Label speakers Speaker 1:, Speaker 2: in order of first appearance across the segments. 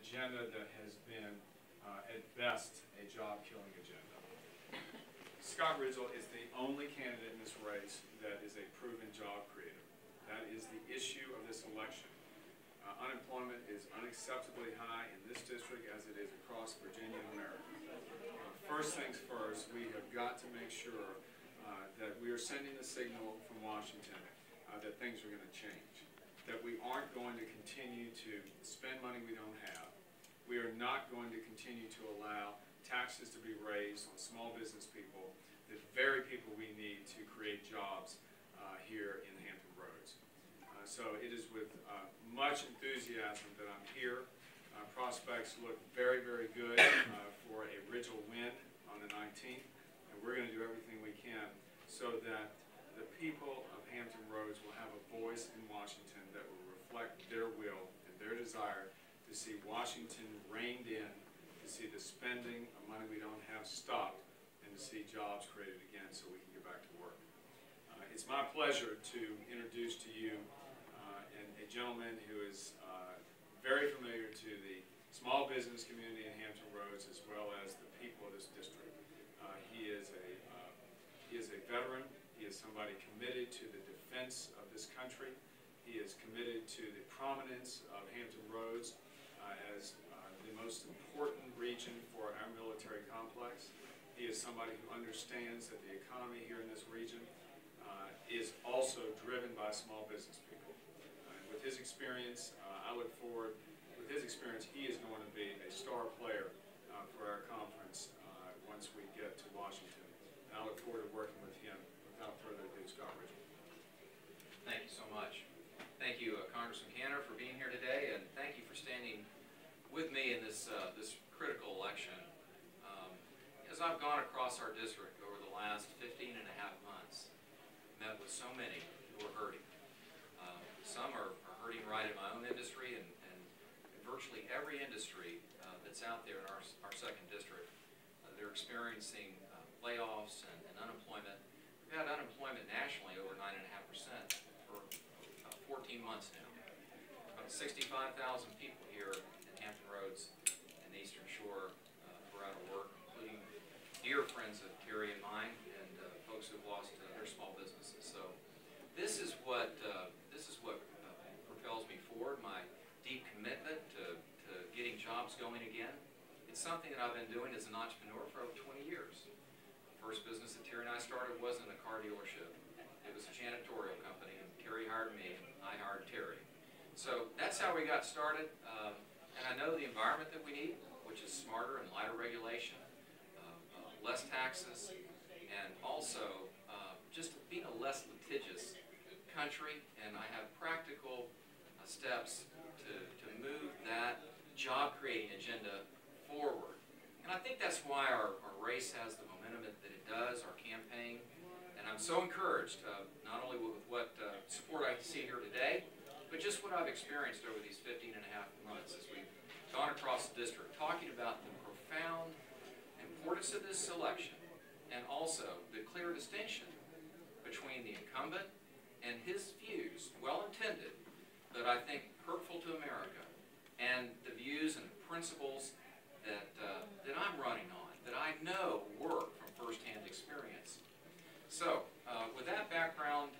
Speaker 1: agenda that has been, at best, a job-killing agenda. Scott Rigell is the only candidate in this race that is a proven job creator. That is the issue of this election. Unemployment is unacceptably high in this district as it is across Virginia and America. First things first, we have got to make sure that we are sending a signal from Washington that things are going to change, that we aren't going to continue to spend money we don't have. We are not going to continue to allow taxes to be raised on small business people, the very people we need to create jobs here in Hampton Roads. So it is with much enthusiasm that I'm here. Prospects look very, very good for a Rigell win on the 19th, and we're going to do everything we can so that the people of Hampton Roads will have a voice in Washington that will reflect their will and their desire to see Washington reined in, to see the spending of money we don't have stopped, and to see jobs created again so we can get back to work. It's my pleasure to introduce to you a gentleman who is very familiar to the small business community in Hampton Roads as well as the people of this district. He is a veteran. He is somebody committed to the defense of this country. He is committed to the prominence of Hampton Roads as the most important region for our military complex. He is somebody who understands that the economy here in this region is also driven by small business people. With his experience, I look forward, with his experience, he is going to be a star player for our conference once we get to Washington. And I look forward to working with him. Without further ado, Scott Rigell.
Speaker 2: Thank you so much. Thank you, Congressman Cantor, for being here today, and thank you for standing with me in this this critical election. As I've gone across our district over the last 15 and a half months, met with so many who are hurting. Some are hurting right in my own industry, and virtually every industry that's out there in our second district, they're experiencing layoffs and unemployment. We've had unemployment nationally over 9.5% for 14 months now. About 65,000 people here in Hampton Roads and the Eastern Shore who are out of work, including dear friends of Terry and mine and folks who've lost their small businesses. So this is what propels me forward, my deep commitment to getting jobs going again. It's something that I've been doing as an entrepreneur for over 20 years. The first business that Terry and I started wasn't a car dealership. It was a janitorial company, and Terry hired me, and I hired Terry. So that's how we got started, and I know the environment that we need, which is smarter and lighter regulation, less taxes, and also just being a less litigious country, and I have practical steps to move that job-creating agenda forward. And I think that's why our race has the momentum that it does, our campaign. And I'm so encouraged, not only with what support I see here today, but just what I've experienced over these 15 and a half months as we've gone across the district, talking about the profound importance of this election, and also the clear distinction between the incumbent and his views, well-intended, but I think hurtful to America, and the views and principles that I'm running on, that I know work from firsthand experience. So, with that background,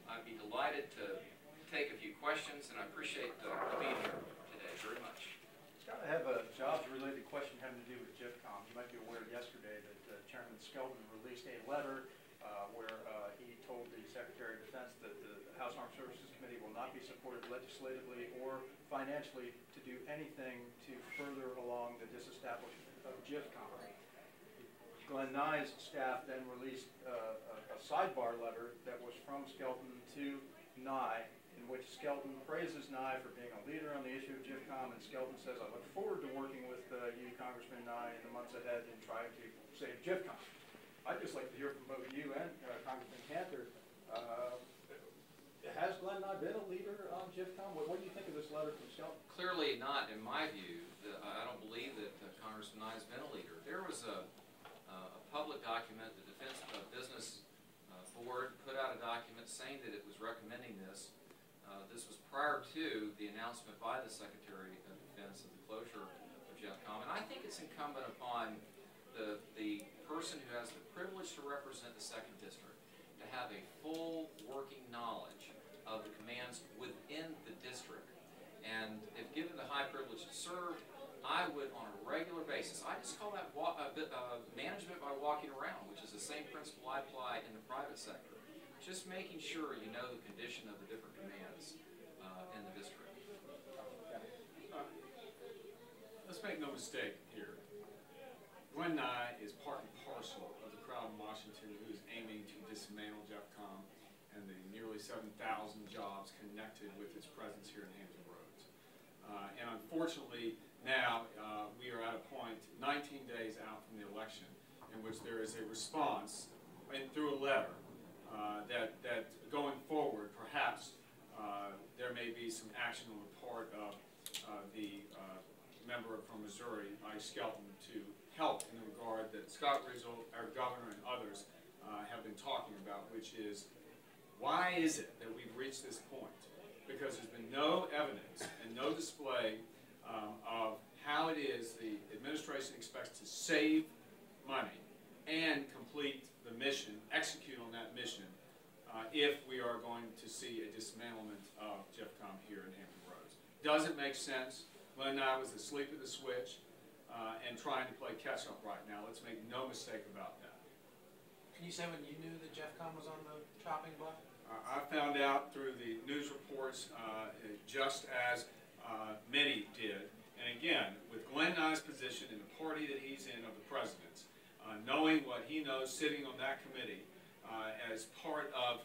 Speaker 2: I'd be delighted to take a few questions, and I appreciate being here today very much.
Speaker 3: Scott, I have a jobs-related question having to do with JIFCOM. You might be aware yesterday that Chairman Skelton released a letter where he told the Secretary of Defense that the House Armed Services Committee will not be supported legislatively or financially to do anything to further along the disestablishment of JIFCOM. Glenn Nye's staff then released a sidebar letter that was from Skelton to Nye, in which Skelton praises Nye for being a leader on the issue of JIFCOM, and Skelton says, I look forward to working with you, Congressman Nye, in the months ahead in trying to save JIFCOM. I'd just like to hear from both you and Congressman Cantor. Has Glenn Nye been a leader on JIFCOM? What do you think of this letter from Skelton?
Speaker 2: Clearly not, in my view. I don't believe that Congressman Nye has been a leader. There was a public document, the Defense Business Board put out a document saying that it was recommending this. This was prior to the announcement by the Secretary of Defense events of the closure of JeffCom. And I think it's incumbent upon the person who has the privilege to represent the 2nd District to have a full working knowledge of the commands within the district. And if given the high privilege to serve, I would, on a regular basis, I just call that management by walking around, which is the same principle I apply in the private sector. Just making sure you know the condition of the different commands in the district.
Speaker 1: Let's make no mistake here. Glenn Nye is part and parcel of the crowd in Washington who is aiming to dismantle JeffCom and the nearly 7,000 jobs connected with its presence here in Hampton Roads. And unfortunately, now we are at a point 19 days out from the election in which there is a response through a letter that going forward, perhaps there may be some action on the part of the member from Missouri, Mike Skelton, to help in the regard that Scott Rigell, our governor, and others have been talking about, which is, why is it that we've reached this point? Because there's been no evidence and no display of how it is the administration expects to save money and complete the mission, execute on that mission, if we are going to see a dismantlement of JeffCom here in Hampton Roads. Does it make sense? Glenn Nye was asleep at the switch and trying to play catch-up right now. Let's make no mistake about that.
Speaker 4: Can you say when you knew that JeffCom was on the chopping block?
Speaker 1: I found out through the news reports just as many did. And again, with Glenn Nye's position in the party that he's in of the president's, knowing what he knows sitting on that committee as part of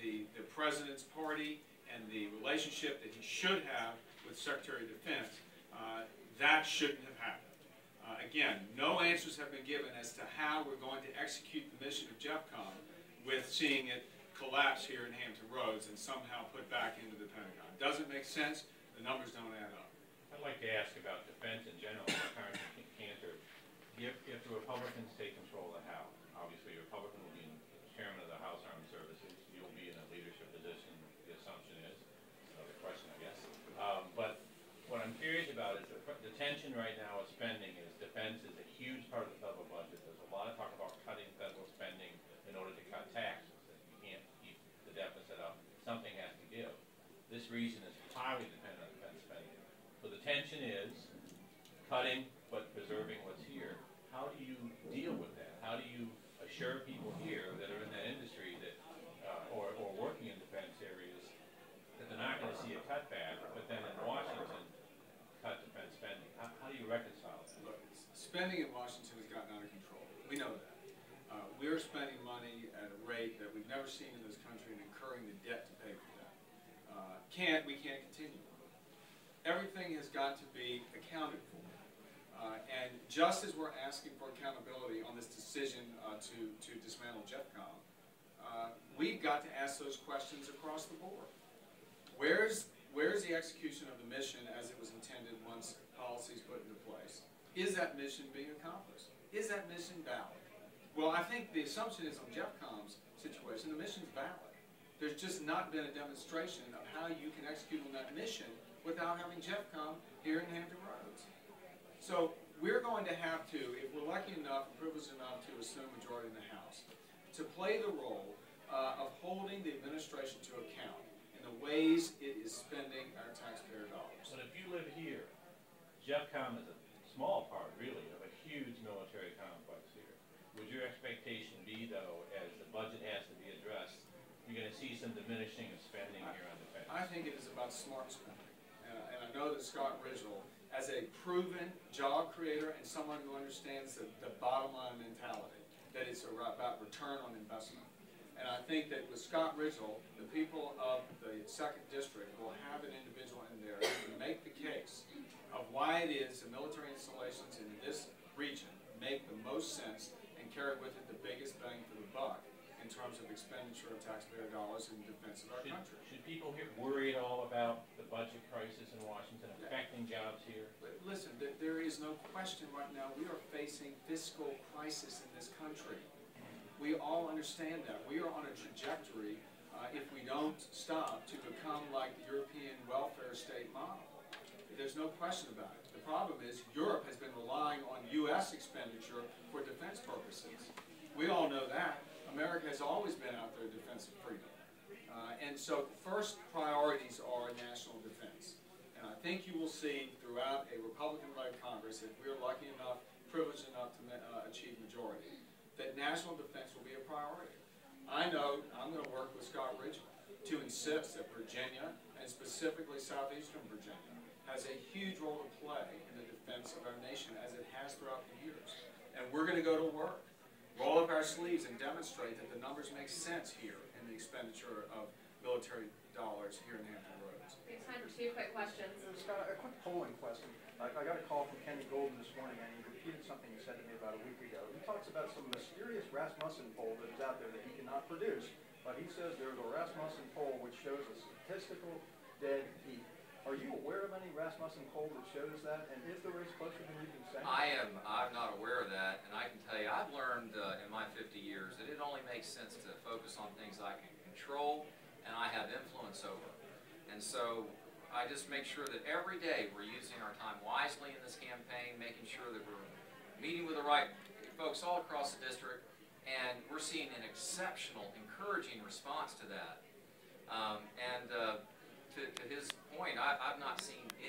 Speaker 1: the president's party and the relationship that he should have with Secretary of Defense, that shouldn't have happened. Again, no answers have been given as to how we're going to execute the mission of JeffCom with seeing it collapse here in Hampton Roads and somehow put back into the Pentagon. Doesn't make sense. The numbers don't add up.
Speaker 5: I'd like to ask about defense in general, Congressman Cantor. If the Republicans take control of the House, obviously a Republican will be chairman of the House Armed Services. You'll be in a leadership position, the assumption is. Another question, I guess. But what I'm curious about is the tension right now of spending is defense is a huge part of the federal budget. There's a lot of talk about cutting federal spending in order to cut taxes. You can't keep the deficit up. Something has to give. This region is highly dependent on defense spending. So the tension is cutting but preserving what's here. How do you deal with that? How do you assure people here that are in that industry that or working in defense areas that they're not going to see a cutback, but then in Washington cut defense spending? How do you reconcile that?
Speaker 1: Look, spending in Washington has gotten out of control. We know that. We're spending money at a rate that we've never seen in this country and incurring the debt to pay for that. We can't continue. Everything has got to be accounted for. And just as we're asking for accountability on this decision to dismantle JeffCom, we've got to ask those questions across the board. Where's the execution of the mission as it was intended once policies put into place? Is that mission being accomplished? Is that mission valid? Well, I think the assumption is on JeffCom's situation, the mission's valid. There's just not been a demonstration of how you can execute on that mission without having JeffCom here in Hampton Roads. So we're going to have to, if we're lucky enough and privileged enough to assume majority in the House, to play the role of holding the administration to account in the ways it is spending our taxpayer dollars.
Speaker 5: But if you live here, JeffCom is a small part, really, of a huge military complex here. Would your expectation be, though, as the budget has to be addressed, you're going to see some diminishing of spending here on defense?
Speaker 1: I think it is about smart spending. And I know that Scott Rigell, as a proven job creator and someone who understands the bottom line mentality, that it's about return on investment. And I think that with Scott Rigell, the people of the 2nd District will have an individual in there who can make the case of why it is the military installations in this region make the most sense and carry with it the biggest bang for the buck in terms of expenditure of taxpayer dollars in defense of our country.
Speaker 5: Should people here worry at all about the budget crisis in Washington affecting jobs here?
Speaker 1: But listen, there is no question right now we are facing fiscal crisis in this country. We all understand that. We are on a trajectory, if we don't stop, to become like the European welfare state model. there's no question about it. The problem is Europe has been relying on U.S. expenditure for defense purposes. We all know that. America has always been out there in defense of freedom. And so first priorities are national defense. And I think you will see throughout a Republican-led Congress, if we're lucky enough, privileged enough to achieve majority, that national defense will be a priority. I know I'm going to work with Scott Rigell to insist that Virginia, and specifically southeastern Virginia, has a huge role to play in the defense of our nation as it has throughout the years. And we're going to go to work, roll up our sleeves, and demonstrate that the numbers make sense here in the expenditure of military dollars here in Hampton Roads.
Speaker 6: We have time for 2 quick questions.
Speaker 3: Scott, a quick polling question. I got a call from Kenny Golden this morning, and he repeated something he said to me about a week ago. He talks about some mysterious Rasmussen poll that is out there that he cannot produce, but he says there's a Rasmussen poll which shows a statistical dead heat. Are you aware of any Rasmussen poll that shows that? And is the race closer than you've been saying?
Speaker 2: I'm not aware of that, and I can tell you, I've learned in my 50 years that it only makes sense to focus on things I can control and I have influence over. And so I just make sure that every day we're using our time wisely in this campaign, making sure that we're meeting with the right folks all across the district, and we're seeing an exceptional, encouraging response to that. To his point, I've not seen it